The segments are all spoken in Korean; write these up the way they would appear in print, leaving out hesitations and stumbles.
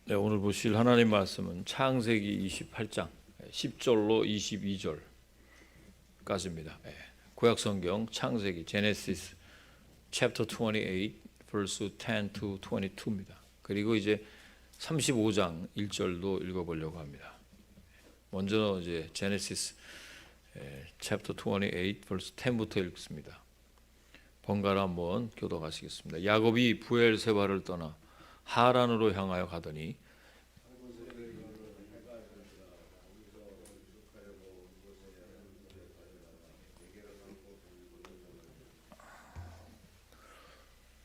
네, 오늘 보실 하나님 말씀은 창세기 28장 10절로 22절까지입니다. 구약 성경 창세기 Genesis chapter 28 verse 10 to 22입니다. 그리고 이제 35장 1절도 읽어보려고 합니다. 먼저 이제 Genesis chapter 28 verse 10부터 읽습니다. 번갈아 한번 교독하시겠습니다. 야곱이 부엘세바를 떠나 하란으로 향하여 가더니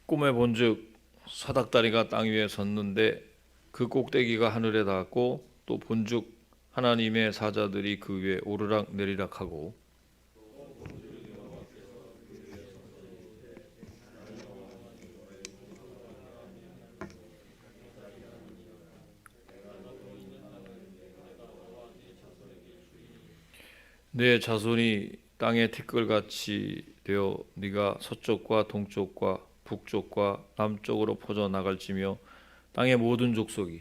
꿈에 본즉 사닥다리가 땅 위에 섰는데 그 꼭대기가 하늘에 닿았고 또 본즉 하나님의 사자들이 그 위에 오르락 내리락 하고 내 자손이 땅의 티끌같이 되어 네가 서쪽과 동쪽과 북쪽과 남쪽으로 퍼져 나갈지며 땅의 모든 족속이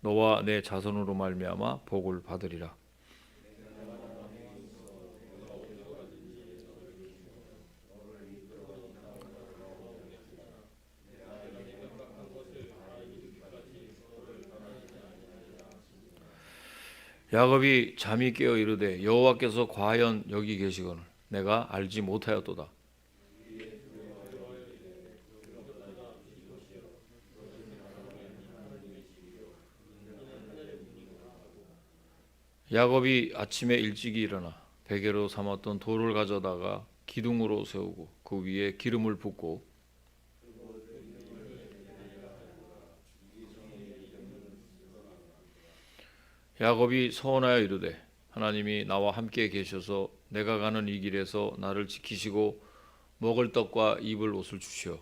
너와 내 자손으로 말미암아 복을 받으리라. 야곱이 잠이 깨어 이르되 여호와께서 과연 여기 계시거늘 내가 알지 못하였도다. 야곱이 아침에 일찍이 일어나 베개로 삼았던 돌을 가져다가 기둥으로 세우고 그 위에 기름을 붓고 야곱이 서원하여 이르되 하나님이 나와 함께 계셔서 내가 가는 이 길에서 나를 지키시고 먹을 떡과 입을 옷을 주시오.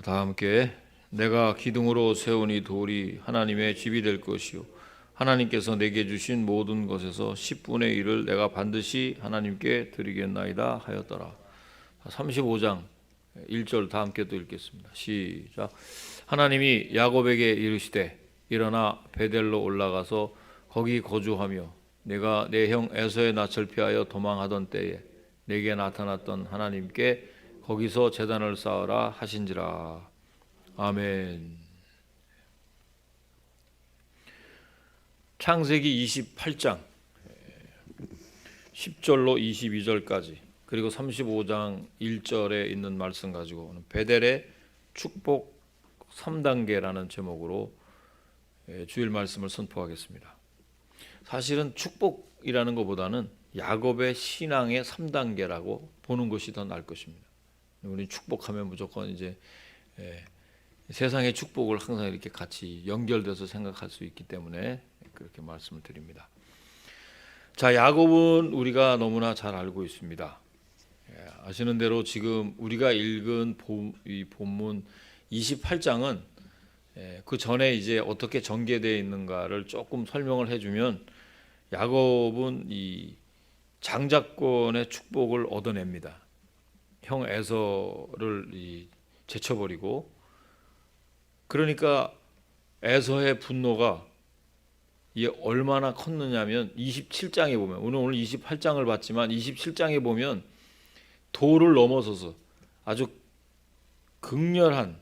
다 함께 내가 기둥으로 세운 이 돌이 하나님의 집이 될 것이요 하나님께서 내게 주신 모든 것에서 10분의 1을 내가 반드시 하나님께 드리겠나이다 하였더라. 35장 1절 다 함께 또 읽겠습니다. 시작. 하나님이 야곱에게 이르시되 일어나 베델로 올라가서 거기 거주하며 내가 내 형 에서의 낯을 피하여 도망하던 때에 내게 나타났던 하나님께 거기서 제단을 쌓으라 하신지라. 아멘. 창세기 28장 10절로 22절까지 그리고 35장 1절에 있는 말씀 가지고 오늘 베델의 축복 3단계라는 제목으로 주일 말씀을 선포하겠습니다. 사실은 축복이라는 것보다는 야곱의 신앙의 3단계라고 보는 것이 더 나을 것입니다. 우리 축복하면 무조건 이제 세상의 축복을 항상 이렇게 같이 연결돼서 생각할 수 있기 때문에 그렇게 말씀을 드립니다. 자, 야곱은 우리가 너무나 잘 알고 있습니다. 아시는 대로 지금 우리가 읽은 이 본문 28장은 그 전에 이제 어떻게 전개되어 있는가를 조금 설명을 해주면 야곱은 이 장자권의 축복을 얻어냅니다. 형 에서를 제쳐버리고 그러니까 에서의 분노가 이게 얼마나 컸느냐면 27장에 보면 오늘 28장을 봤지만 27장에 보면 도를 넘어서서 아주 극렬한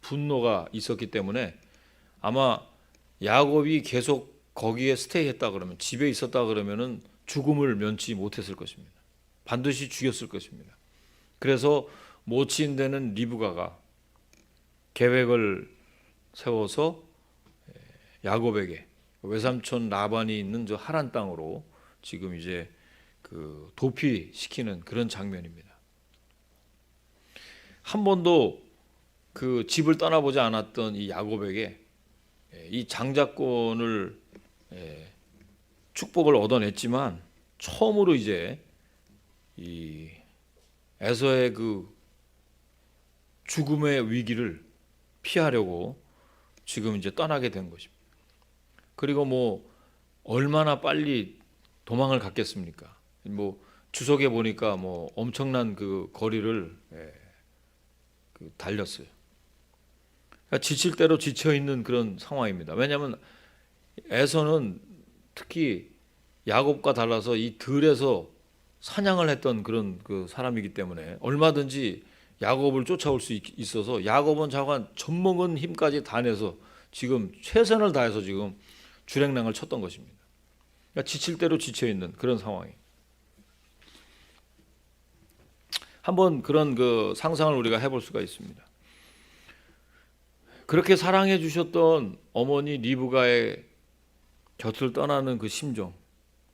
분노가 있었기 때문에 아마 야곱이 계속 거기에 스테이했다 그러면 집에 있었다 그러면은 죽음을 면치 못했을 것입니다. 반드시 죽였을 것입니다. 그래서 모친 되는 리브가가 계획을 세워서 야곱에게 외삼촌 라반이 있는 저 하란 땅으로 지금 이제 그 도피시키는 그런 장면입니다. 한 번도 그 집을 떠나보지 않았던 이 야곱에게 이 장자권을 축복을 얻어냈지만 처음으로 이제 이 에서의 그 죽음의 위기를 피하려고 지금 이제 떠나게 된 것입니다. 그리고 뭐 얼마나 빨리 도망을 갔겠습니까? 뭐 주석에 보니까 뭐 엄청난 그 거리를 달렸어요. 그러니까 지칠 대로 지쳐 있는 그런 상황입니다. 왜냐하면 에서는 특히 야곱과 달라서 이 들에서 사냥을 했던 그런 그 사람이기 때문에 얼마든지 야곱을 쫓아올 수 있어서 야곱은 자관 젖먹은 힘까지 다 내서 지금 최선을 다해서 지금 주랭랑을 쳤던 것입니다. 그러니까 지칠 대로 지쳐 있는 그런 상황이. 한번 그런 그 상상을 우리가 해볼 수가 있습니다. 그렇게 사랑해 주셨던 어머니 리브가의 곁을 떠나는 그 심정,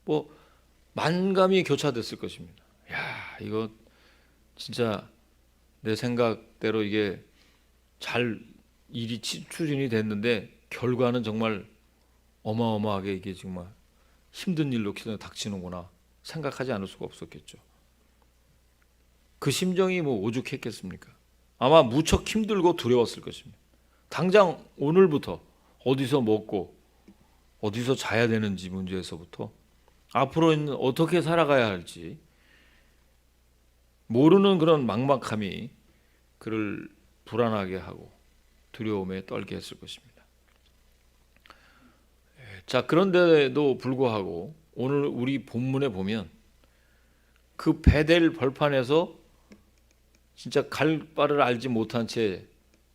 뭐 만감이 교차됐을 것입니다. 야, 이거 진짜 내 생각대로 이게 잘 일이 추진이 됐는데 결과는 정말 어마어마하게 이게 정말 힘든 일로 닥치는구나 생각하지 않을 수가 없었겠죠. 그 심정이 뭐 오죽했겠습니까? 아마 무척 힘들고 두려웠을 것입니다. 당장 오늘부터 어디서 먹고 어디서 자야 되는지 문제에서부터 앞으로는 어떻게 살아가야 할지 모르는 그런 막막함이 그를 불안하게 하고 두려움에 떨게 했을 것입니다. 자, 그런데도 불구하고 오늘 우리 본문에 보면 그 베델 벌판에서 진짜 갈 바를 알지 못한 채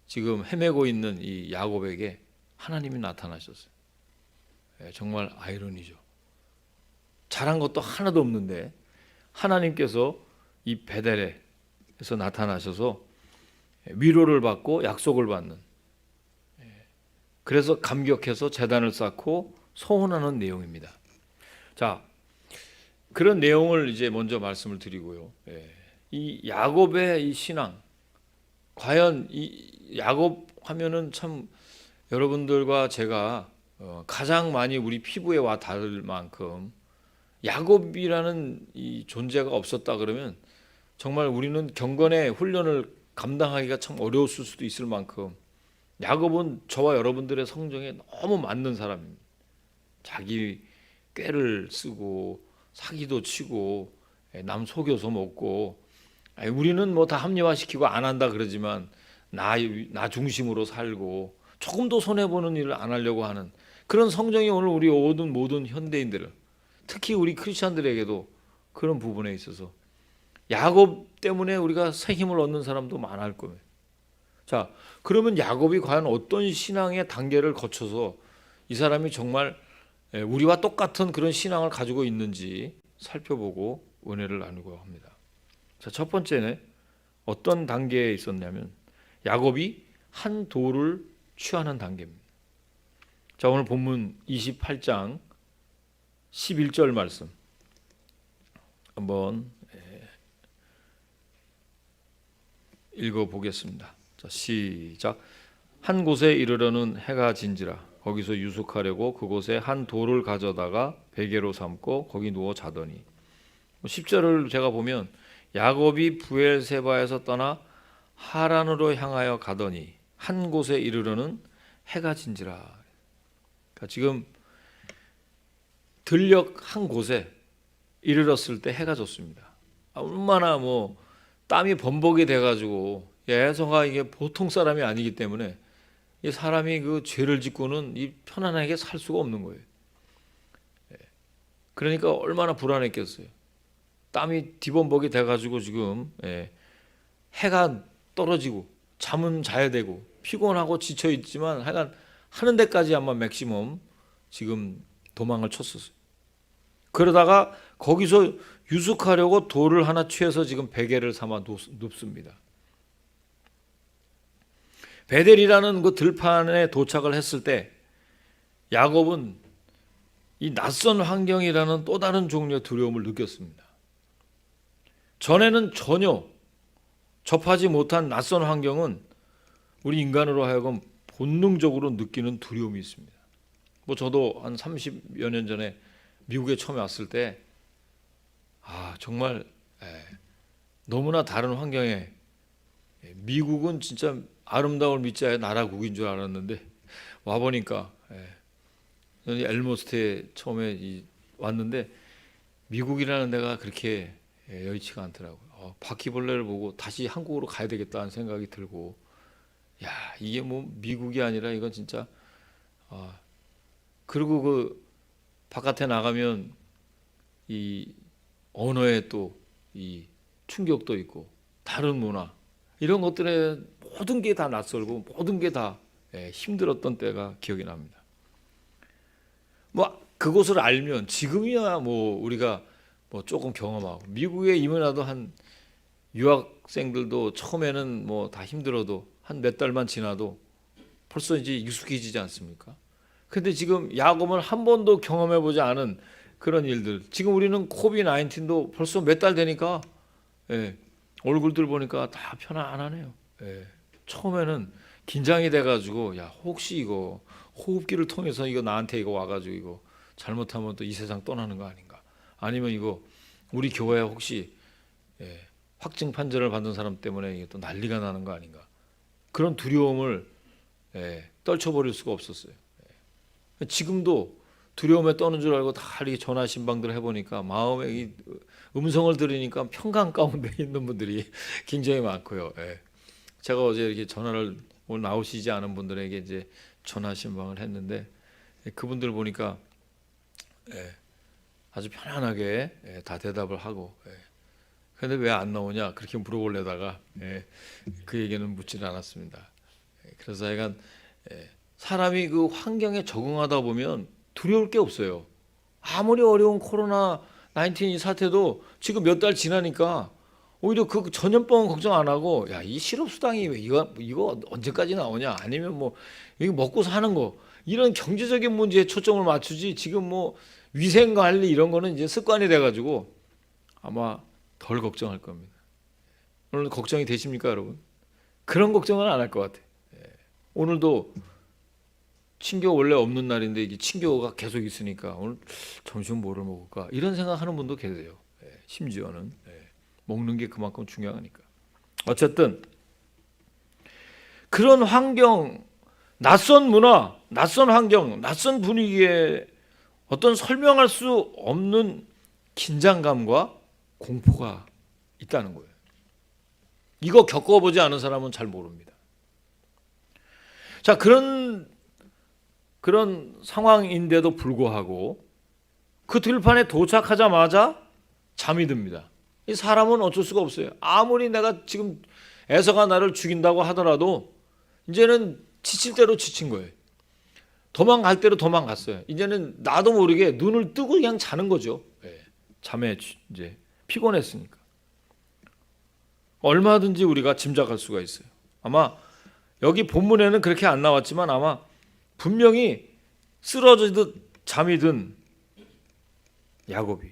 지금 헤매고 있는 이 야곱에게 하나님이 나타나셨어요. 정말 아이러니죠. 잘한 것도 하나도 없는데 하나님께서 이 베델에서 나타나셔서 위로를 받고 약속을 받는, 그래서 감격해서 제단을 쌓고 소원하는 내용입니다. 자, 그런 내용을 이제 먼저 말씀을 드리고요. 이 야곱의 이 신앙, 과연 이 야곱 하면은 참 여러분들과 제가 가장 많이 우리 피부에 와 닿을 만큼 야곱이라는 이 존재가 없었다 그러면 정말 우리는 경건의 훈련을 감당하기가 참 어려웠을 수도 있을 만큼 야곱은 저와 여러분들의 성정에 너무 맞는 사람입니다. 자기 꾀를 쓰고 사기도 치고 남 속여서 먹고, 우리는 뭐 다 합리화시키고 안 한다 그러지만 나 중심으로 살고 조금도 손해보는 일을 안 하려고 하는 그런 성정이 오늘 우리 모든 현대인들은, 특히 우리 크리스찬들에게도 그런 부분에 있어서 야곱 때문에 우리가 새 힘을 얻는 사람도 많을 거예요. 자, 그러면 야곱이 과연 어떤 신앙의 단계를 거쳐서 이 사람이 정말 우리와 똑같은 그런 신앙을 가지고 있는지 살펴보고 은혜를 나누고 합니다. 자, 첫 번째는 어떤 단계에 있었냐면 야곱이 한 돌을 취하는 단계입니다. 자, 오늘 본문 28장 11절 말씀 한번 읽어보겠습니다. 자, 시작. 한 곳에 이르러는 해가 진지라 거기서 유숙하려고 그곳에 한 돌을 가져다가 베개로 삼고 거기 누워 자더니, 10절을 제가 보면 야곱이 부엘세바에서 떠나 하란으로 향하여 가더니 한 곳에 이르러는 해가 진지라. 그러니까 지금 들녘 한 곳에 이르렀을 때 해가 졌습니다. 얼마나 뭐 땀이 범벅이 돼가지고, 에서가 이게 보통 사람이 아니기 때문에 이 사람이 그 죄를 짓고는 이 편안하게 살 수가 없는 거예요. 그러니까 얼마나 불안했겠어요. 땀이 뒤범벅이 돼가지고 지금 해가 떨어지고 잠은 자야 되고 피곤하고 지쳐 있지만 하여간 하는 데까지 아마 맥시멈 지금 도망을 쳤었어요. 그러다가 거기서 유숙하려고 돌을 하나 취해서 지금 베개를 삼아 눕습니다. 베델이라는 그 들판에 도착을 했을 때 야곱은 이 낯선 환경이라는 또 다른 종류의 두려움을 느꼈습니다. 전에는 전혀 접하지 못한 낯선 환경은 우리 인간으로 하여금 본능적으로 느끼는 두려움이 있습니다. 뭐 저도 한 30여 년 전에 미국에 처음에 왔을 때 정말 너무나 다른 환경에, 미국은 진짜 아름다울 밑자의 나라국인 줄 알았는데 와보니까 엘모스트에 처음에 왔는데 미국이라는 데가 그렇게 여의치가 않더라고요. 바퀴벌레를 보고 다시 한국으로 가야 되겠다는 생각이 들고, 야, 이게 뭐 미국이 아니라 이건 진짜. 그리고 그 바깥에 나가면 이 언어에 또 이 충격도 있고 다른 문화 이런 것들에 모든 게 다 낯설고 모든 게 다 힘들었던 때가 기억이 납니다. 뭐 그곳을 알면 지금이야 뭐 우리가 뭐 조금 경험하고 미국에 이민와도 한 유학생들도 처음에는 뭐 다 힘들어도 한 몇 달만 지나도 벌써 이제 익숙해지지 않습니까? 근데 지금 야곱은 한 번도 경험해 보지 않은 그런 일들. 지금 우리는 코비드 19도 벌써 몇 달 되니까 얼굴들 보니까 다 편안하네요. 처음에는 긴장이 돼가지고 야 혹시 이거 호흡기를 통해서 이거 나한테 이거 와가지고 이거 잘못하면 또 이 세상 떠나는 거 아닌가? 아니면 이거 우리 교회에 혹시 확증 판정을 받은 사람 때문에 이게 또 난리가 나는 거 아닌가? 그런 두려움을 떨쳐버릴 수가 없었어요. 지금도 두려움에 떠는 줄 알고 다 이렇게 전화 신방들을 해보니까 마음에 이 음성을 들으니까 평강 가운데 있는 분들이 굉장히 많고요. 제가 어제 이렇게 전화를 오늘 나오시지 않은 분들에게 이제 전화 신방을 했는데 그분들 보니까 아주 편안하게 다 대답을 하고 근데 왜 안 나오냐 그렇게 물어보려다가 그 얘기는 묻지는 않았습니다. 그래서 약간 사람이 그 환경에 적응하다 보면 두려울 게 없어요. 아무리 어려운 코로나 19 사태도 지금 몇 달 지나니까 오히려 그 전염병은 걱정 안 하고 야, 이 실업수당이 왜 이거 언제까지 나오냐 아니면 뭐 이거 먹고 사는 거 이런 경제적인 문제에 초점을 맞추지 지금 뭐 위생 관리 이런 거는 이제 습관이 돼가지고 아마 덜 걱정할 겁니다. 오늘 걱정이 되십니까, 여러분? 그런 걱정은 안 할 것 같아요. 오늘도 친교 원래 없는 날인데 이게 친교가 계속 있으니까 오늘 점심 뭐를 먹을까 이런 생각하는 분도 계세요. 심지어는 먹는 게 그만큼 중요하니까. 어쨌든 그런 환경, 낯선 문화, 낯선 환경, 낯선 분위기에 어떤 설명할 수 없는 긴장감과 공포가 있다는 거예요. 이거 겪어보지 않은 사람은 잘 모릅니다. 자, 그런 상황인데도 불구하고 그 들판에 도착하자마자 잠이 듭니다. 이 사람은 어쩔 수가 없어요. 아무리 내가 지금 에서가 나를 죽인다고 하더라도 이제는 지칠 대로 지친 거예요. 도망갈 대로 도망갔어요. 이제는 나도 모르게 눈을 뜨고 그냥 자는 거죠. 잠에 이제 피곤했으니까. 얼마든지 우리가 짐작할 수가 있어요. 아마 여기 본문에는 그렇게 안 나왔지만 아마 분명히 쓰러지듯 잠이 든 야곱이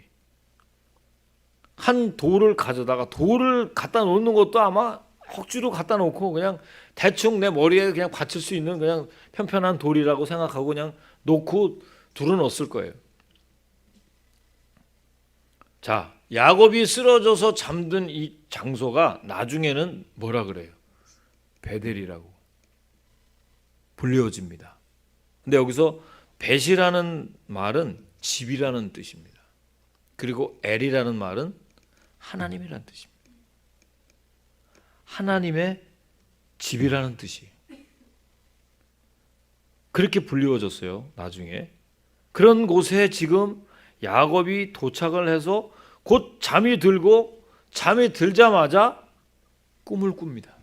한 돌을 가져다가 돌을 갖다 놓는 것도 아마 억지로 갖다 놓고 그냥 대충 내 머리에 그냥 받칠 수 있는 그냥 편편한 돌이라고 생각하고 그냥 놓고 둘러놓았을 거예요. 자, 야곱이 쓰러져서 잠든 이 장소가 나중에는 뭐라 그래요? 베델이라고 불려집니다. 근데 여기서 벳이라는 말은 집이라는 뜻입니다. 그리고 엘이라는 말은 하나님이라는 뜻입니다. 하나님의 집이라는 뜻이에요. 그렇게 불리워졌어요. 나중에 그런 곳에 지금 야곱이 도착을 해서 곧 잠이 들고 잠이 들자마자 꿈을 꿉니다.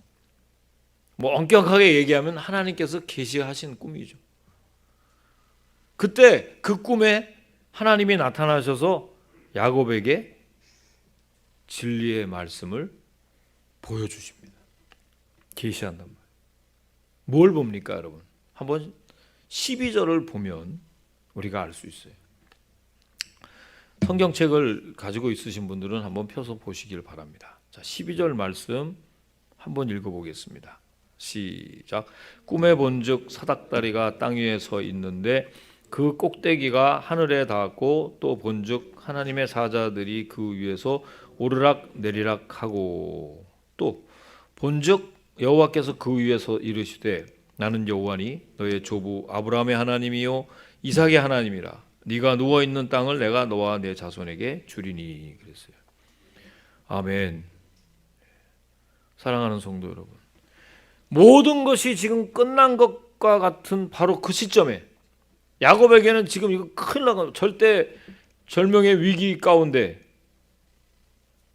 뭐 엄격하게 얘기하면 하나님께서 계시하신 꿈이죠. 그때 그 꿈에 하나님이 나타나셔서 야곱에게 진리의 말씀을 보여주십니다. 계시한단 말이에요. 뭘 봅니까, 여러분? 한번 12절을 보면 우리가 알 수 있어요. 성경책을 가지고 있으신 분들은 한번 펴서 보시길 바랍니다. 자, 12절 말씀 한번 읽어보겠습니다. 시작. 꿈에 본즉 사닥다리가 땅 위에 서 있는데 그 꼭대기가 하늘에 닿았고 또 본즉 하나님의 사자들이 그 위에서 오르락 내리락 하고 또 본즉 여호와께서 그 위에서 이르시되 나는 여호와니 너의 조부 아브라함의 하나님이요 이삭의 하나님이라 네가 누워 있는 땅을 내가 너와 내 자손에게 주리니 그랬어요. 아멘. 사랑하는 성도 여러분, 모든 것이 지금 끝난 것과 같은 바로 그 시점에 야곱에게는 지금 이거 큰일 나가 절대 절명의 위기 가운데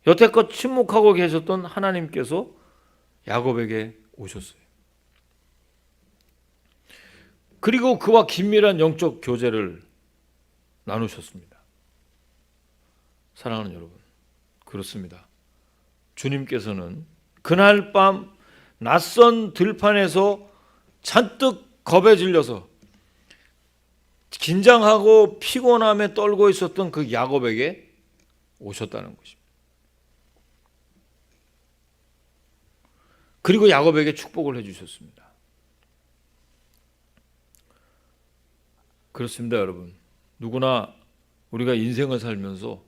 여태껏 침묵하고 계셨던 하나님께서 야곱에게 오셨어요. 그리고 그와 긴밀한 영적 교제를 나누셨습니다. 사랑하는 여러분, 그렇습니다. 주님께서는 그날 밤 낯선 들판에서 잔뜩 겁에 질려서 긴장하고 피곤함에 떨고 있었던 그 야곱에게 오셨다는 것입니다. 그리고 야곱에게 축복을 해주셨습니다. 그렇습니다, 여러분. 누구나 우리가 인생을 살면서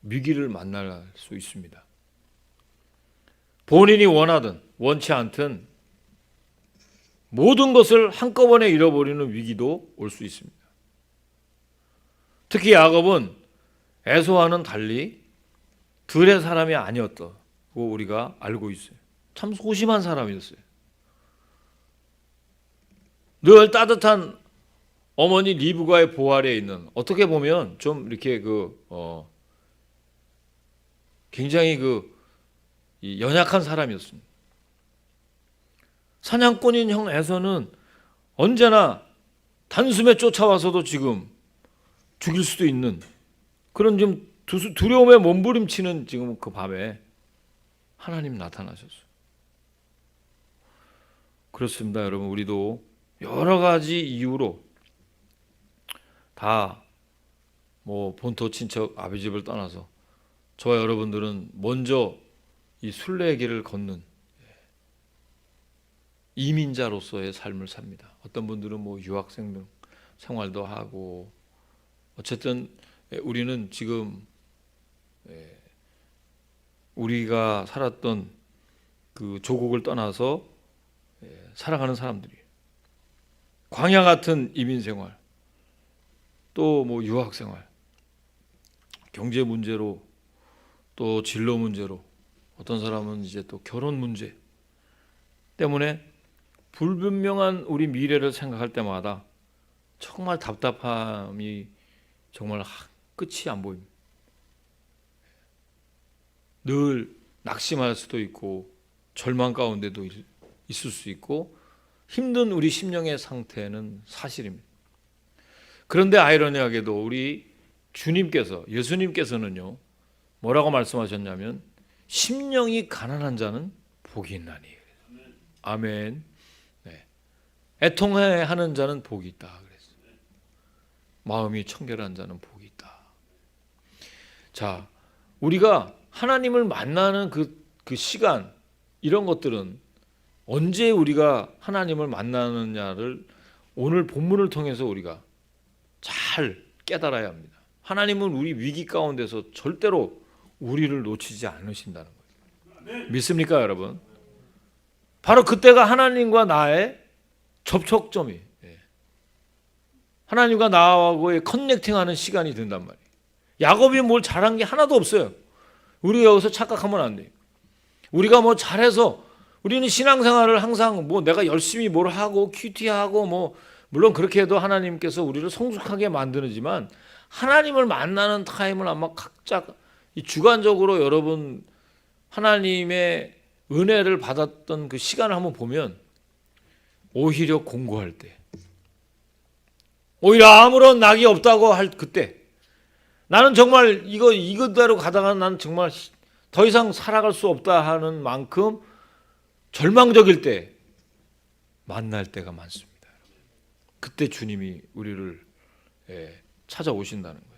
위기를 만날 수 있습니다. 본인이 원하든 원치 않든 모든 것을 한꺼번에 잃어버리는 위기도 올 수 있습니다. 특히 야곱은 에서와는 달리 들의 사람이 아니었다고 우리가 알고 있어요. 참 소심한 사람이었어요. 늘 따뜻한 어머니 리브가의 보호 아래에 있는, 어떻게 보면 좀 이렇게 굉장히 연약한 사람이었습니다. 사냥꾼인 형 에서는 언제나 단숨에 쫓아와서도 지금 죽일 수도 있는 그런 좀 두려움에 몸부림치는 지금 그 밤에 하나님 나타나셨어요. 그렇습니다, 여러분. 우리도 여러 가지 이유로 다 본토 친척 아비 집을 떠나서 저와 여러분들은 먼저 이 순례의 길을 걷는 이민자로서의 삶을 삽니다. 어떤 분들은 유학생 생활도 하고, 어쨌든 우리는 지금 우리가 살았던 그 조국을 떠나서 살아가는 사람들이 광야 같은 이민 생활, 또 유학 생활, 경제 문제로, 또 진로 문제로, 어떤 사람은 이제 또 결혼 문제 때문에 불분명한 우리 미래를 생각할 때마다 정말 답답함이 정말 끝이 안 보입니다. 늘 낙심할 수도 있고 절망 가운데도 있을 수 있고 힘든 우리 심령의 상태는 사실입니다. 그런데 아이러니하게도 우리 주님께서, 예수님께서는요, 뭐라고 말씀하셨냐면 심령이 가난한 자는 복이 있나니. 아멘. 네. 애통해하는 자는 복이 있다 그랬어요. 마음이 청결한 자는 복이 있다. 자, 우리가 하나님을 만나는 그 시간, 이런 것들은 언제 우리가 하나님을 만나느냐를 오늘 본문을 통해서 우리가 잘 깨달아야 합니다. 하나님은 우리 위기 가운데서 절대로 우리를 놓치지 않으신다는 거예요. 믿습니까, 여러분? 바로 그때가 하나님과 나의 접촉점이, 하나님과 나하고의 커넥팅하는 시간이 된단 말이에요. 야곱이 뭘 잘한 게 하나도 없어요. 우리가 여기서 착각하면 안 돼요. 우리가 잘해서, 우리는 신앙생활을 항상 내가 열심히 뭘 하고 큐티하고 물론 그렇게 해도 하나님께서 우리를 성숙하게 만드지만, 하나님을 만나는 타임을 아마 각자 주관적으로 여러분 하나님의 은혜를 받았던 그 시간을 한번 보면, 오히려 공부할 때, 오히려 아무런 낙이 없다고 할 그때, 나는 정말 이거대로 가다가 나는 정말 더 이상 살아갈 수 없다 하는 만큼 절망적일 때 만날 때가 많습니다. 그때 주님이 우리를 찾아오신다는 거예요.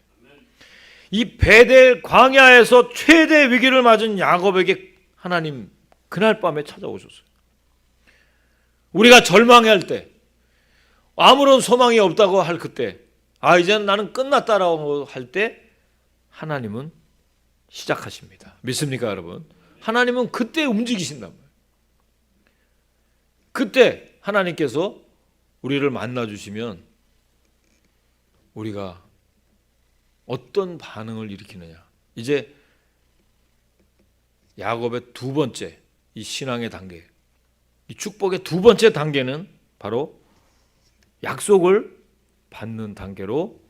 이 베델 광야에서 최대 위기를 맞은 야곱에게 하나님 그날 밤에 찾아오셨어요. 우리가 절망할 때, 아무런 소망이 없다고 할 그때, 이제는 나는 끝났다라고 할 때 하나님은 시작하십니다. 믿습니까, 여러분? 하나님은 그때 움직이신단 말이에요. 그때 하나님께서 우리를 만나주시면 우리가 어떤 반응을 일으키느냐. 이제 야곱의 두 번째 이 신앙의 단계, 이 축복의 두 번째 단계는 바로 약속을 받는 단계로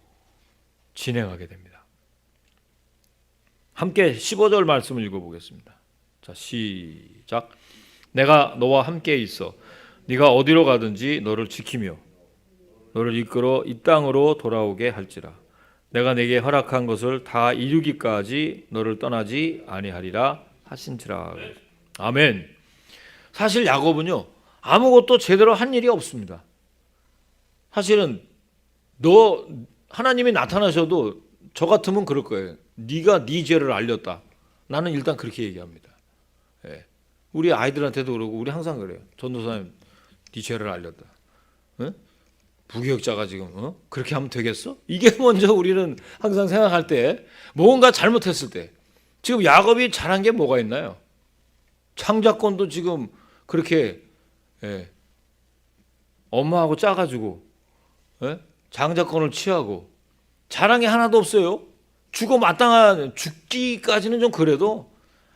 진행하게 됩니다. 함께 15절 말씀을 읽어보겠습니다. 자, 시작. 내가 너와 함께 있어 네가 어디로 가든지 너를 지키며 너를 이끌어 이 땅으로 돌아오게 할지라. 내가 네게 허락한 것을 다 이루기까지 너를 떠나지 아니하리라 하신지라. 아멘. 사실 야곱은요, 아무것도 제대로 한 일이 없습니다. 사실은 하나님이 나타나셔도 저 같으면 그럴 거예요. 네가 네 죄를 알렸다. 나는 일단 그렇게 얘기합니다. 예. 우리 아이들한테도 그러고 우리 항상 그래요. 전도사님, 네 죄를 알렸다. 응? 부교육자가 지금 그렇게 하면 되겠어? 이게 먼저 우리는 항상 생각할 때, 뭔가 잘못했을 때. 지금 야곱이 잘한 게 뭐가 있나요? 창자권도 지금 그렇게 엄마하고 짜가지고 장자권을 취하고 잘한 게 하나도 없어요. 죽기까지는 좀 그래도,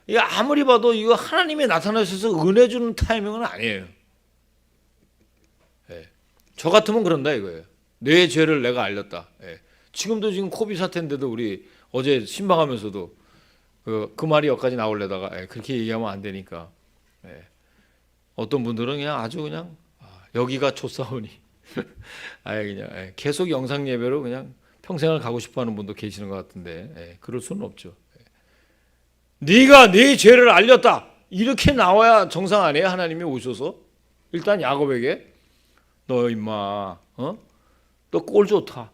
이게 아무리 봐도 이거 하나님이 나타나셔서 은혜 주는 타이밍은 아니에요. 저 같으면 그런다 이거예요. 내 죄를 내가 알렸다. 지금도 지금 코비 사태인데도 우리 어제 신방하면서도 그 말이 여기까지 나오려다가 그렇게 얘기하면 안 되니까 어떤 분들은 그냥 아주 그냥 여기가 좋사오니 그냥 계속 영상 예배로 그냥 평생을 가고 싶어하는 분도 계시는 것 같은데 그럴 수는 없죠. 네가 네 죄를 알렸다 이렇게 나와야 정상 아니에요? 하나님이 오셔서 일단 야곱에게 너 임마 너 꼴 좋다.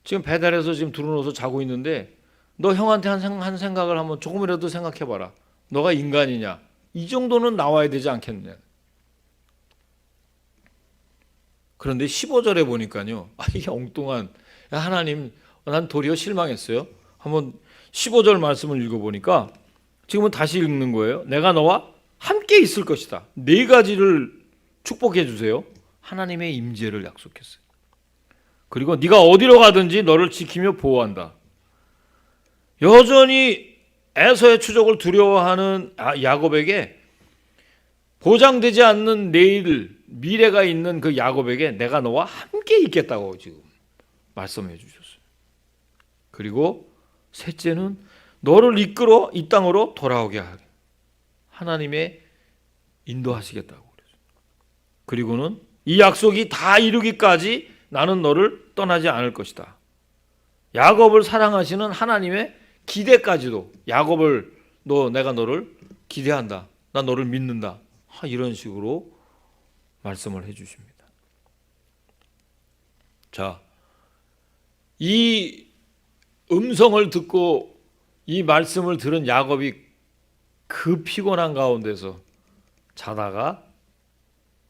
지금 배달해서 지금 들어놓아서 자고 있는데 너 형한테 한 생각을 한번 조금이라도 생각해봐라. 너가 인간이냐? 이 정도는 나와야 되지 않겠느냐. 그런데 15절에 보니까요, 이게 엉뚱한, 하나님 난 도리어 실망했어요. 한번 15절 말씀을 읽어보니까 지금은 다시 읽는 거예요. 내가 너와 함께 있을 것이다. 네 가지를 축복해 주세요. 하나님의 임재를 약속했어요. 그리고 네가 어디로 가든지 너를 지키며 보호한다. 여전히 에서의 추적을 두려워하는 야곱에게 보장되지 않는 내일, 미래가 있는 그 야곱에게 내가 너와 함께 있겠다고 지금 말씀해 주셨어요. 그리고 셋째는 너를 이끌어 이 땅으로 돌아오게 하게 하나님의 인도하시겠다고 그랬어요. 그리고는 이 약속이 다 이루기까지 나는 너를 떠나지 않을 것이다. 야곱을 사랑하시는 하나님의 기대까지도 야곱을 내가 너를 기대한다. 나 너를 믿는다. 이런 식으로 말씀을 해 주십니다. 자, 이 음성을 듣고 이 말씀을 들은 야곱이 그 피곤한 가운데서 자다가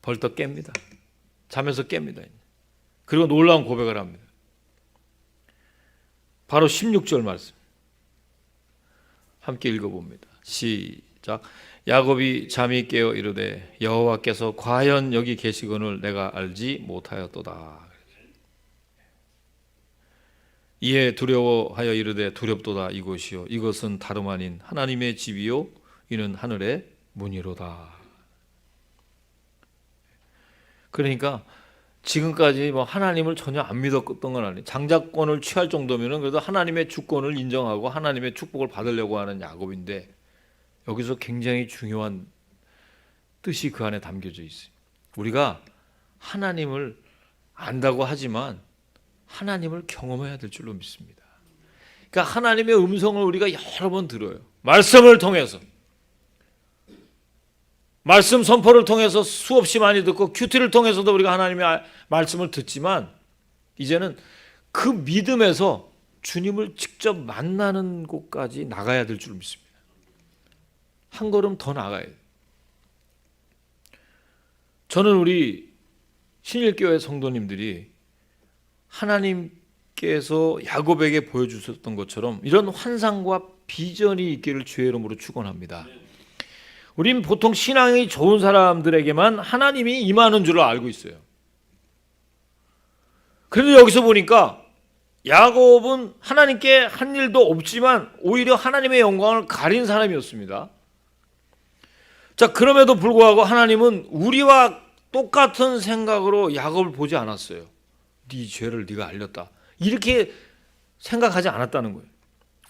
벌떡 깹니다. 잠에서 깹니다. 그리고 놀라운 고백을 합니다. 바로 16절 말씀 함께 읽어봅니다. 시작. 야곱이 잠이 깨어 이르되 여호와께서 과연 여기 계시거늘 내가 알지 못하였도다. 이에 두려워하여 이르되 두렵도다. 이곳이요 이것은 다름 아닌 하나님의 집이요 이는 하늘의 문이로다. 그러니까 지금까지 하나님을 전혀 안 믿었던 건 아니에요. 장자권을 취할 정도면은 그래도 하나님의 주권을 인정하고 하나님의 축복을 받으려고 하는 야곱인데 여기서 굉장히 중요한 뜻이 그 안에 담겨져 있어요. 우리가 하나님을 안다고 하지만 하나님을 경험해야 될 줄로 믿습니다. 그러니까 하나님의 음성을 우리가 여러 번 들어요. 말씀을 통해서, 말씀 선포를 통해서 수없이 많이 듣고 큐티를 통해서도 우리가 하나님의 말씀을 듣지만 이제는 그 믿음에서 주님을 직접 만나는 곳까지 나가야 될 줄 믿습니다. 한 걸음 더 나가야 돼요. 저는 우리 신일교회 성도님들이 하나님께서 야곱에게 보여주셨던 것처럼 이런 환상과 비전이 있기를 주의 이름으로 축원합니다. 우린 보통 신앙이 좋은 사람들에게만 하나님이 임하는 줄을 알고 있어요. 그런데 여기서 보니까 야곱은 하나님께 한 일도 없지만 오히려 하나님의 영광을 가린 사람이었습니다. 자, 그럼에도 불구하고 하나님은 우리와 똑같은 생각으로 야곱을 보지 않았어요. 네 죄를 네가 알렸다, 이렇게 생각하지 않았다는 거예요.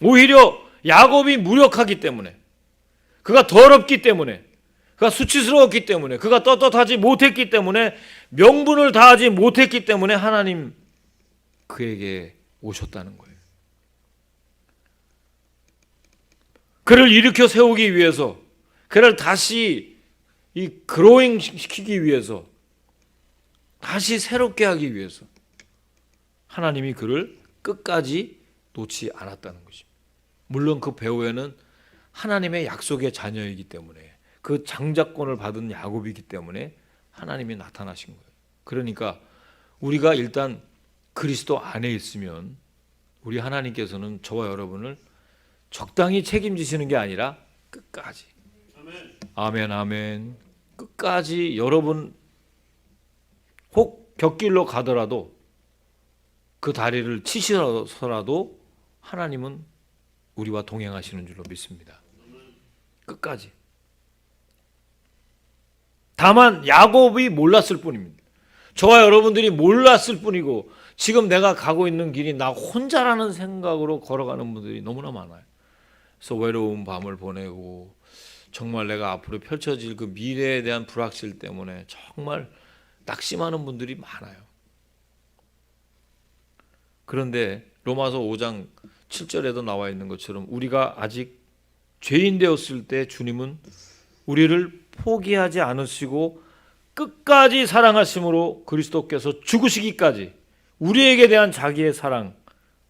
오히려 야곱이 무력하기 때문에, 그가 더럽기 때문에, 그가 수치스러웠기 때문에, 그가 떳떳하지 못했기 때문에, 명분을 다하지 못했기 때문에 하나님 그에게 오셨다는 거예요. 그를 일으켜 세우기 위해서, 그를 다시 이 그로잉 시키기 위해서, 다시 새롭게 하기 위해서 하나님이 그를 끝까지 놓지 않았다는 것입니다. 물론 그 배후에는 하나님의 약속의 자녀이기 때문에, 그 장자권을 받은 야곱이기 때문에 하나님이 나타나신 거예요. 그러니까 우리가 일단 그리스도 안에 있으면 우리 하나님께서는 저와 여러분을 적당히 책임지시는 게 아니라 끝까지, 아멘 아멘, 끝까지 여러분 혹 곁길로 가더라도 그 다리를 치시서라도 하나님은 우리와 동행하시는 줄로 믿습니다. 끝까지. 다만 야곱이 몰랐을 뿐입니다. 저와 여러분들이 몰랐을 뿐이고, 지금 내가 가고 있는 길이 나 혼자라는 생각으로 걸어가는 분들이 너무나 많아요. 그래서 외로운 밤을 보내고, 정말 내가 앞으로 펼쳐질 그 미래에 대한 불확실 때문에 정말 낙심하는 분들이 많아요. 그런데 로마서 5장 7절에도 나와 있는 것처럼 우리가 아직 죄인 되었을 때 주님은 우리를 포기하지 않으시고 끝까지 사랑하심으로 그리스도께서 죽으시기까지 우리에게 대한 자기의 사랑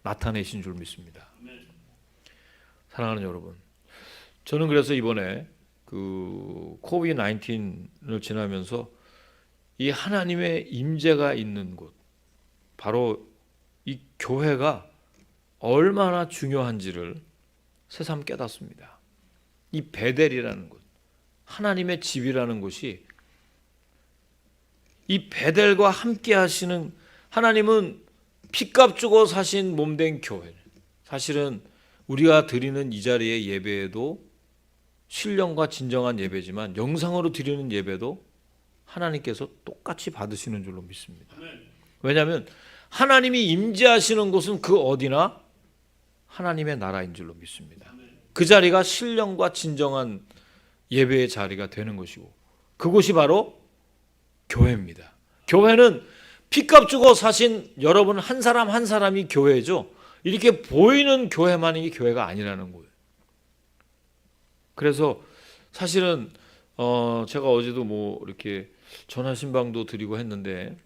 나타내신 줄 믿습니다. 사랑하는 여러분, 저는 그래서 이번에 그 코비드-19을 지나면서 이 하나님의 임재가 있는 곳, 바로 이 교회가 얼마나 중요한지를 새삼 깨닫습니다. 이 베델이라는 곳, 하나님의 집이라는 곳이, 이 베델과 함께 하시는 하나님은 피값 주고 사신 몸된 교회, 사실은 우리가 드리는 이 자리의 예배에도 신령과 진정한 예배지만 영상으로 드리는 예배도 하나님께서 똑같이 받으시는 줄로 믿습니다. 왜냐하면 하나님이 임재하시는 곳은 그 어디나 하나님의 나라인 줄로 믿습니다. 그 자리가 신령과 진정한 예배의 자리가 되는 것이고, 그곳이 바로 교회입니다. 교회는 피값 주고 사신 여러분 한 사람 한 사람이 교회죠. 이렇게 보이는 교회만이 교회가 아니라는 거예요. 그래서 사실은 제가 어제도 뭐 이렇게 전화 신방도 드리고 했는데,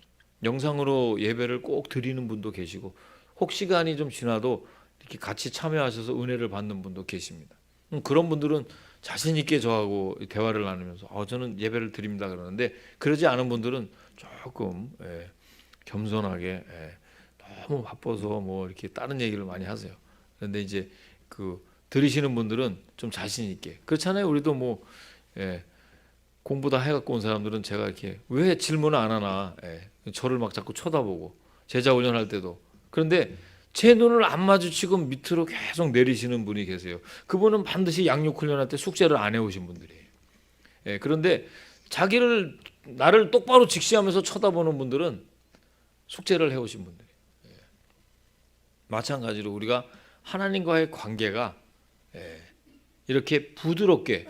영상으로 예배를 꼭 드리는 분도 계시고, 혹 시간이 좀 지나도 이렇게 같이 참여하셔서 은혜를 받는 분도 계십니다. 그런 분들은 자신 있게 저하고 대화를 나누면서 저는 예배를 드립니다 그러는데, 그러지 않은 분들은 조금 겸손하게 너무 바빠서 뭐 이렇게 다른 얘기를 많이 하세요. 그런데 이제 그 들으시는 분들은 좀 자신 있게, 그렇잖아요. 우리도 뭐 공부 다 해갖고 온 사람들은 제가 이렇게 왜 질문을 안 하나, 저를 막 자꾸 쳐다보고, 제자 훈련할 때도. 그런데 제 눈을 안 마주치고 밑으로 계속 내리시는 분이 계세요. 그분은 반드시 양육 훈련할 때 숙제를 안 해오신 분들이에요. 그런데 나를 똑바로 직시하면서 쳐다보는 분들은 숙제를 해오신 분들이에요. 마찬가지로 우리가 하나님과의 관계가 이렇게 부드럽게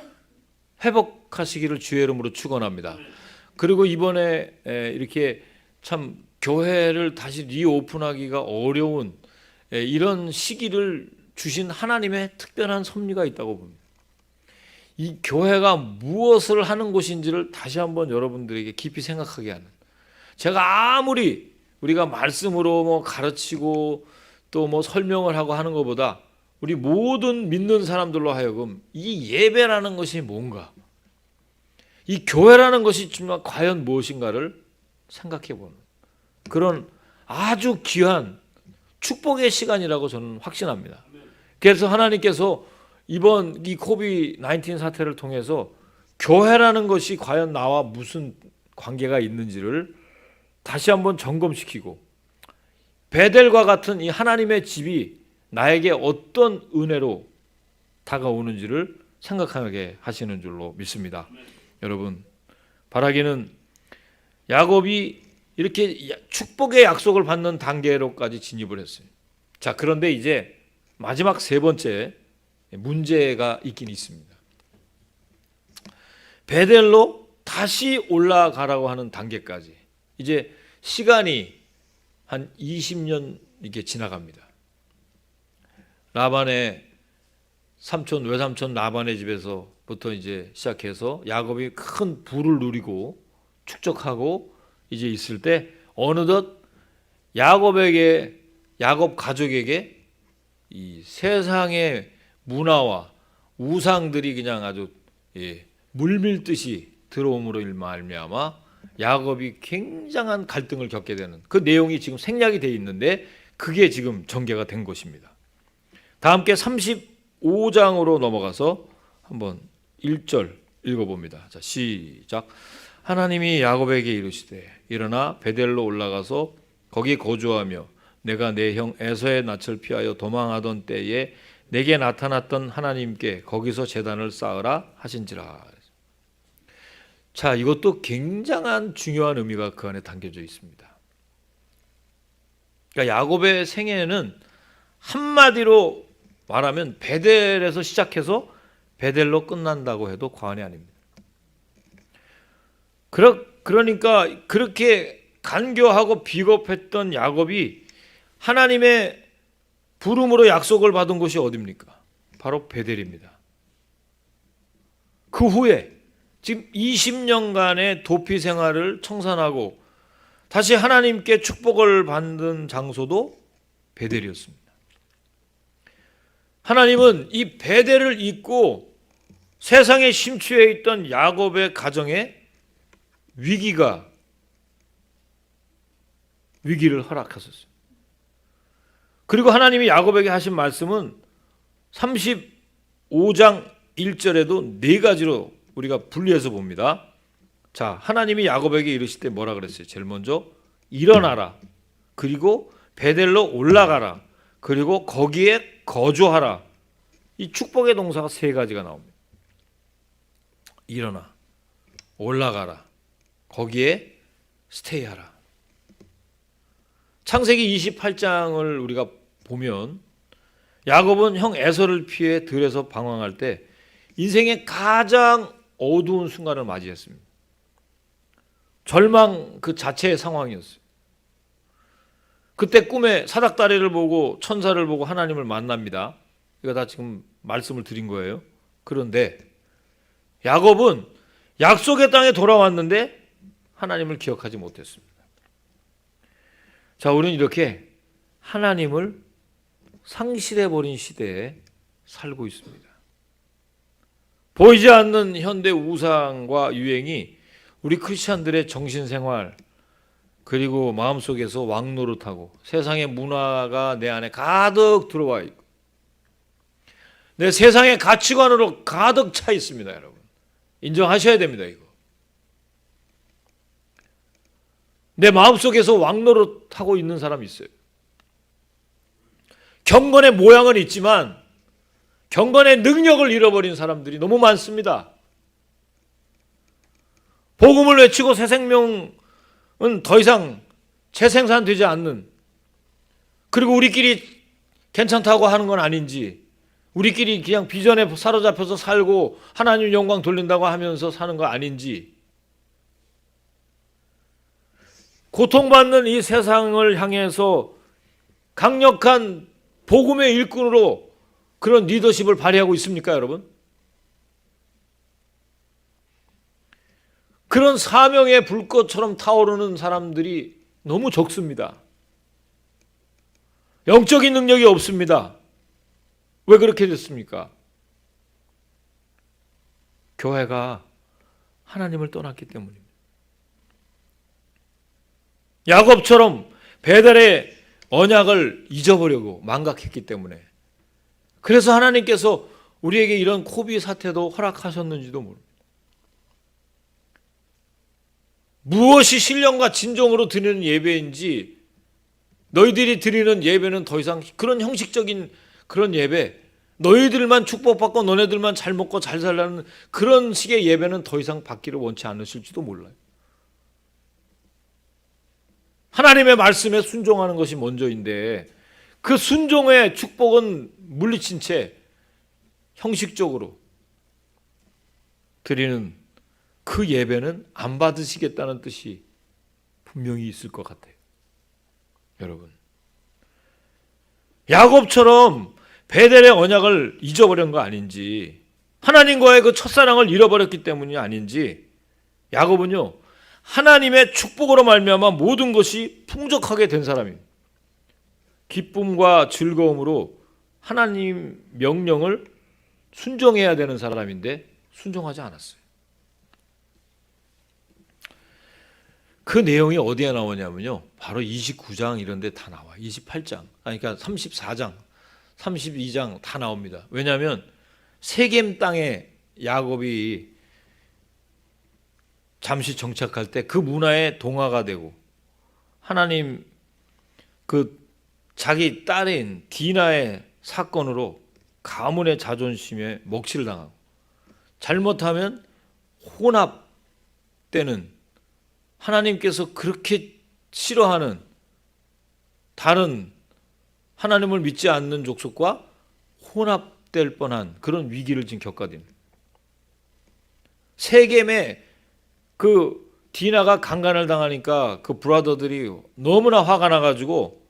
회복하시기를 주의 이름으로 축원합니다. 그리고 이번에 이렇게 참 교회를 다시 리오픈하기가 어려운 이런 시기를 주신 하나님의 특별한 섭리가 있다고 봅니다. 이 교회가 무엇을 하는 곳인지를 다시 한번 여러분들에게 깊이 생각하게 하는, 제가 아무리 우리가 말씀으로 뭐 가르치고 또 뭐 설명을 하고 하는 것보다 우리 모든 믿는 사람들로 하여금 이 예배라는 것이 뭔가, 이 교회라는 것이 정말 과연 무엇인가를 생각해 보는 그런 아주 귀한 축복의 시간이라고 저는 확신합니다. 그래서 하나님께서 이번 이 코비드-19 사태를 통해서 교회라는 것이 과연 나와 무슨 관계가 있는지를 다시 한번 점검시키고, 베델과 같은 이 하나님의 집이 나에게 어떤 은혜로 다가오는지를 생각하게 하시는 줄로 믿습니다. 여러분, 바라기는 야곱이 이렇게 축복의 약속을 받는 단계로까지 진입을 했어요. 자, 그런데 이제 마지막 세 번째 문제가 있긴 있습니다. 베델로 다시 올라가라고 하는 단계까지 이제 시간이 한 20년 이렇게 지나갑니다. 라반의 삼촌, 외삼촌 라반의 집에서부터 이제 시작해서 야곱이 큰 부를 누리고 축적하고 이제 있을 때 어느덧 야곱 가족에게 이 세상의 문화와 우상들이 그냥 아주 물밀듯이 들어옴으로 말미암아 야곱이 굉장한 갈등을 겪게 되는 그 내용이 지금 생략이 되어 있는데 그게 지금 전개가 된 것입니다. 다 함께 35장으로 넘어가서 한번 1절 읽어봅니다. 자, 시작. 하나님이 야곱에게 이르시되 일어나 베델로 올라가서 거기 거주하며 내가 내 형 에서의 낯을 피하여 도망하던 때에 내게 나타났던 하나님께 거기서 제단을 쌓으라 하신지라. 자, 이것도 굉장한 중요한 의미가 그 안에 담겨져 있습니다. 그러니까 야곱의 생애는 한마디로 말하면 베델에서 시작해서 베델로 끝난다고 해도 과언이 아닙니다. 그러니까 그렇게 간교하고 비겁했던 야곱이 하나님의 부름으로 약속을 받은 곳이 어디입니까? 바로 베델입니다. 그 후에 지금 20년간의 도피 생활을 청산하고 다시 하나님께 축복을 받는 장소도 베델이었습니다. 하나님은 이 베델을 잊고 세상에 심취해 있던 야곱의 가정에 위기를 허락하셨어요. 그리고 하나님이 야곱에게 하신 말씀은 35장 1절에도 네 가지로 우리가 분리해서 봅니다. 자, 하나님이 야곱에게 이르실 때 뭐라 그랬어요? 제일 먼저 일어나라. 그리고 베델로 올라가라. 그리고 거기에 거주하라. 이 축복의 동사가 세 가지가 나옵니다. 일어나, 올라가라, 거기에 스테이하라. 창세기 28장을 우리가 보면 야곱은 형 에서를 피해 들에서 방황할 때 인생의 가장 어두운 순간을 맞이했습니다. 절망 그 자체의 상황이었어요. 그때 꿈에 사닥다리를 보고 천사를 보고 하나님을 만납니다. 이거 다 지금 말씀을 드린 거예요. 그런데 야곱은 약속의 땅에 돌아왔는데 하나님을 기억하지 못했습니다. 자, 우리는 이렇게 하나님을 상실해버린 시대에 살고 있습니다. 보이지 않는 현대 우상과 유행이 우리 크리스찬들의 정신생활 그리고 마음속에서 왕노릇하고 세상의 문화가 내 안에 가득 들어와 있고 내 세상의 가치관으로 가득 차 있습니다. 여러분 인정하셔야 됩니다. 이거 내 마음속에서 왕노릇하고 있는 사람이 있어요. 경건의 모양은 있지만 경건의 능력을 잃어버린 사람들이 너무 많습니다. 복음을 외치고 새 생명은 더 이상 재생산되지 않는, 그리고 우리끼리 괜찮다고 하는 건 아닌지, 우리끼리 그냥 비전에 사로잡혀서 살고 하나님 영광 돌린다고 하면서 사는 거 아닌지, 고통받는 이 세상을 향해서 강력한 복음의 일꾼으로 그런 리더십을 발휘하고 있습니까, 여러분? 그런 사명의 불꽃처럼 타오르는 사람들이 너무 적습니다. 영적인 능력이 없습니다. 왜 그렇게 됐습니까? 교회가 하나님을 떠났기 때문입니다. 야곱처럼 베델의 언약을 잊어버리고 망각했기 때문에, 그래서 하나님께서 우리에게 이런 코비 사태도 허락하셨는지도 모릅니다. 무엇이 신령과 진정으로 드리는 예배인지 너희들이 드리는 예배는 더 이상 그런 형식적인 그런 예배, 너희들만 축복받고 너네들만 잘 먹고 잘 살라는 그런 식의 예배는 더 이상 받기를 원치 않으실지도 몰라요. 하나님의 말씀에 순종하는 것이 먼저인데 그 순종의 축복은 물리친 채 형식적으로 드리는 그 예배는 안 받으시겠다는 뜻이 분명히 있을 것 같아요. 여러분, 야곱처럼 베델의 언약을 잊어버린 거 아닌지, 하나님과의 그 첫사랑을 잃어버렸기 때문이 아닌지, 야곱은요 하나님의 축복으로 말미암아 모든 것이 풍족하게 된 사람입니다. 기쁨과 즐거움으로 하나님 명령을 순종해야 되는 사람인데 순종하지 않았어요. 그 내용이 어디에 나오냐면요, 바로 29장 이런 데 다 나와요. 28장, 그러니까 34장, 32장 다 나옵니다. 왜냐하면 세겜 땅에 야곱이 잠시 정착할 때 그 문화에 동화가 되고 하나님 그 자기 딸인 디나의 사건으로 가문의 자존심에 먹칠을 당하고 잘못하면 혼합되는, 하나님께서 그렇게 싫어하는 다른 하나님을 믿지 않는 족속과 혼합될 뻔한 그런 위기를 지금 겪게 됩니다. 세겜에 그 디나가 강간을 당하니까 그 브라더들이 너무나 화가 나가지고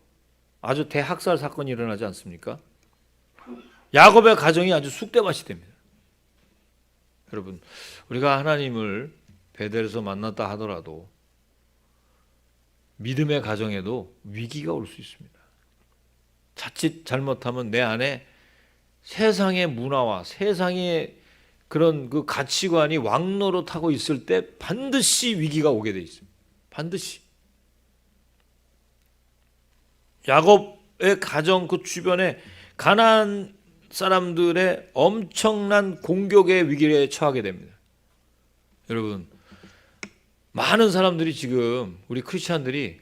아주 대학살 사건이 일어나지 않습니까? 야곱의 가정이 아주 쑥대밭이 됩니다. 여러분, 우리가 하나님을 베델에서 만났다 하더라도 믿음의 가정에도 위기가 올 수 있습니다. 자칫 잘못하면 내 안에 세상의 문화와 세상의 그런 그 가치관이 왕노릇하고 있을 때 반드시 위기가 오게 돼 있습니다. 반드시. 야곱의 가정 그 주변에 가나안 사람들의 엄청난 공격의 위기에 처하게 됩니다. 여러분, 많은 사람들이 지금 우리 크리스찬들이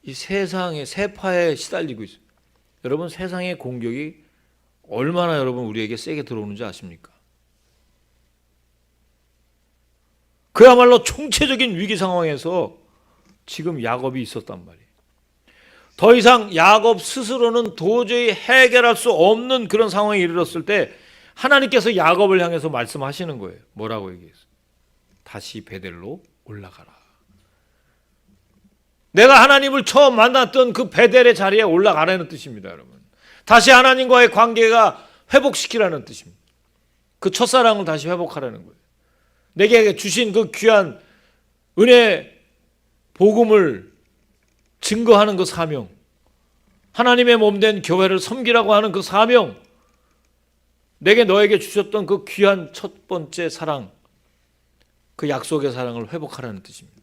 이 세상의 세파에 시달리고 있어요. 여러분, 세상의 공격이 얼마나 여러분 우리에게 세게 들어오는지 아십니까? 그야말로 총체적인 위기 상황에서 지금 야곱이 있었단 말이에요. 더 이상 야곱 스스로는 도저히 해결할 수 없는 그런 상황에 이르렀을 때 하나님께서 야곱을 향해서 말씀하시는 거예요. 뭐라고 얘기했어요? 다시 베델로 올라가라. 내가 하나님을 처음 만났던 그 베델의 자리에 올라가라는 뜻입니다, 여러분. 다시 하나님과의 관계가 회복시키라는 뜻입니다. 그 첫사랑을 다시 회복하라는 거예요. 내게 주신 그 귀한 은혜 복음을 증거하는 그 사명, 하나님의 몸된 교회를 섬기라고 하는 그 사명, 내게 너에게 주셨던 그 귀한 첫 번째 사랑, 그 약속의 사랑을 회복하라는 뜻입니다.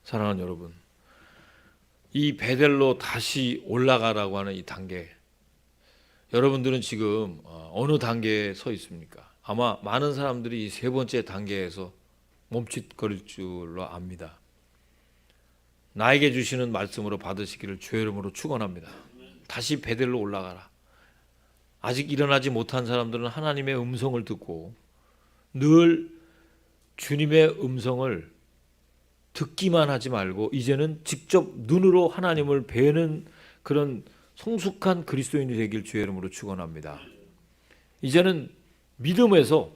사랑하는 여러분, 이 베델로 다시 올라가라고 하는 이 단계, 여러분들은 지금 어느 단계에 서 있습니까? 아마 많은 사람들이 이 세 번째 단계에서 멈칫거릴 줄로 압니다. 나에게 주시는 말씀으로 받으시기를 주의 이름으로 축원합니다. 다시 베델로 올라가라. 아직 일어나지 못한 사람들은 하나님의 음성을 듣고 늘 주님의 음성을 듣기만 하지 말고 이제는 직접 눈으로 하나님을 뵈는 그런 성숙한 그리스도인이 되길 주의 이름으로 축원합니다. 이제는 믿음에서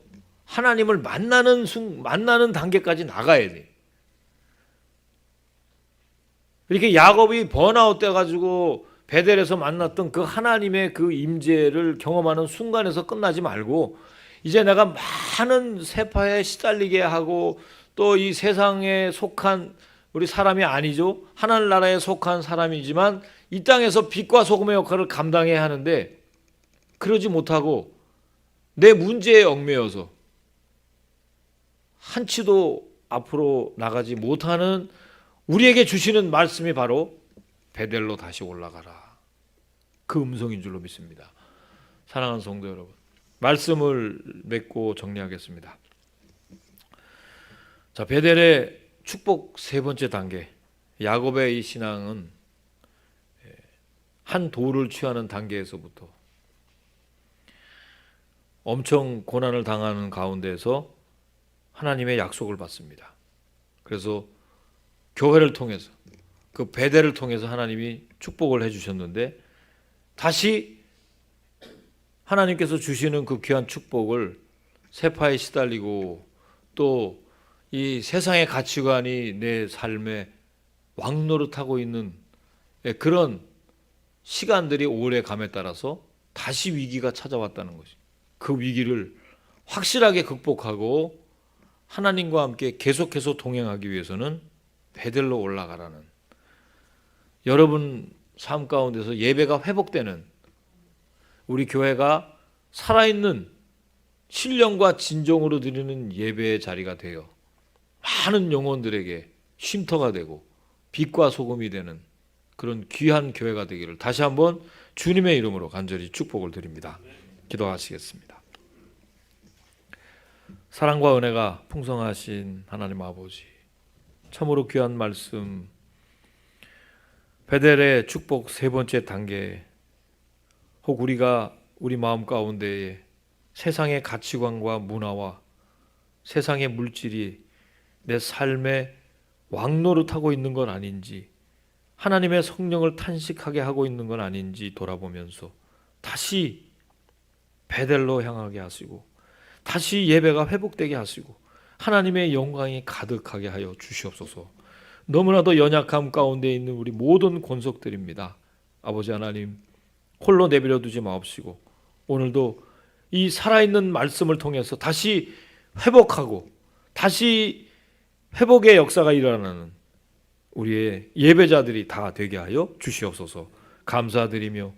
하나님을 만나는 단계까지 나가야 돼. 이렇게 야곱이 번아웃 돼 가지고 베델에서 만났던 그 하나님의 그 임재를 경험하는 순간에서 끝나지 말고 이제 내가 많은 세파에 시달리게 하고 또 이 세상에 속한 우리 사람이 아니죠. 하늘나라에 속한 사람이지만 이 땅에서 빛과 소금의 역할을 감당해야 하는데 그러지 못하고 내 문제에 얽매여서 한치도 앞으로 나가지 못하는 우리에게 주시는 말씀이 바로 베델로 다시 올라가라. 그 음성인 줄로 믿습니다. 사랑하는 성도 여러분, 말씀을 맺고 정리하겠습니다. 자, 베델의 축복 세 번째 단계. 야곱의 이 신앙은 한 도를 취하는 단계에서부터 엄청 고난을 당하는 가운데서 하나님의 약속을 받습니다. 그래서 교회를 통해서, 그 베델을 통해서 하나님이 축복을 해주셨는데, 다시 하나님께서 주시는 그 귀한 축복을 세파에 시달리고 또 이 세상의 가치관이 내 삶에 왕노릇하고 있는 그런 시간들이 오래 감에 따라서 다시 위기가 찾아왔다는 것이, 그 위기를 확실하게 극복하고 하나님과 함께 계속해서 동행하기 위해서는 베델로 올라가라는, 여러분 삶 가운데서 예배가 회복되는, 우리 교회가 살아있는 신령과 진정으로 드리는 예배의 자리가 되어 많은 영혼들에게 쉼터가 되고 빛과 소금이 되는 그런 귀한 교회가 되기를 다시 한번 주님의 이름으로 간절히 축복을 드립니다. 기도하시겠습니다. 사랑과 은혜가 풍성하신 하나님 아버지, 참으로 귀한 말씀, 베델의 축복 세 번째 단계, 혹 우리가 우리 마음 가운데에 세상의 가치관과 문화와 세상의 물질이 내 삶에 왕노릇하고 있는 건 아닌지, 하나님의 성령을 탄식하게 하고 있는 건 아닌지 돌아보면서 다시 베델로 향하게 하시고 다시 예배가 회복되게 하시고 하나님의 영광이 가득하게 하여 주시옵소서. 너무나도 연약함 가운데 있는 우리 모든 권속들입니다. 아버지 하나님, 홀로 내버려 두지 마옵시고 오늘도 이 살아있는 말씀을 통해서 다시 회복하고 다시 회복의 역사가 일어나는 우리의 예배자들이 다 되게 하여 주시옵소서. 감사드리며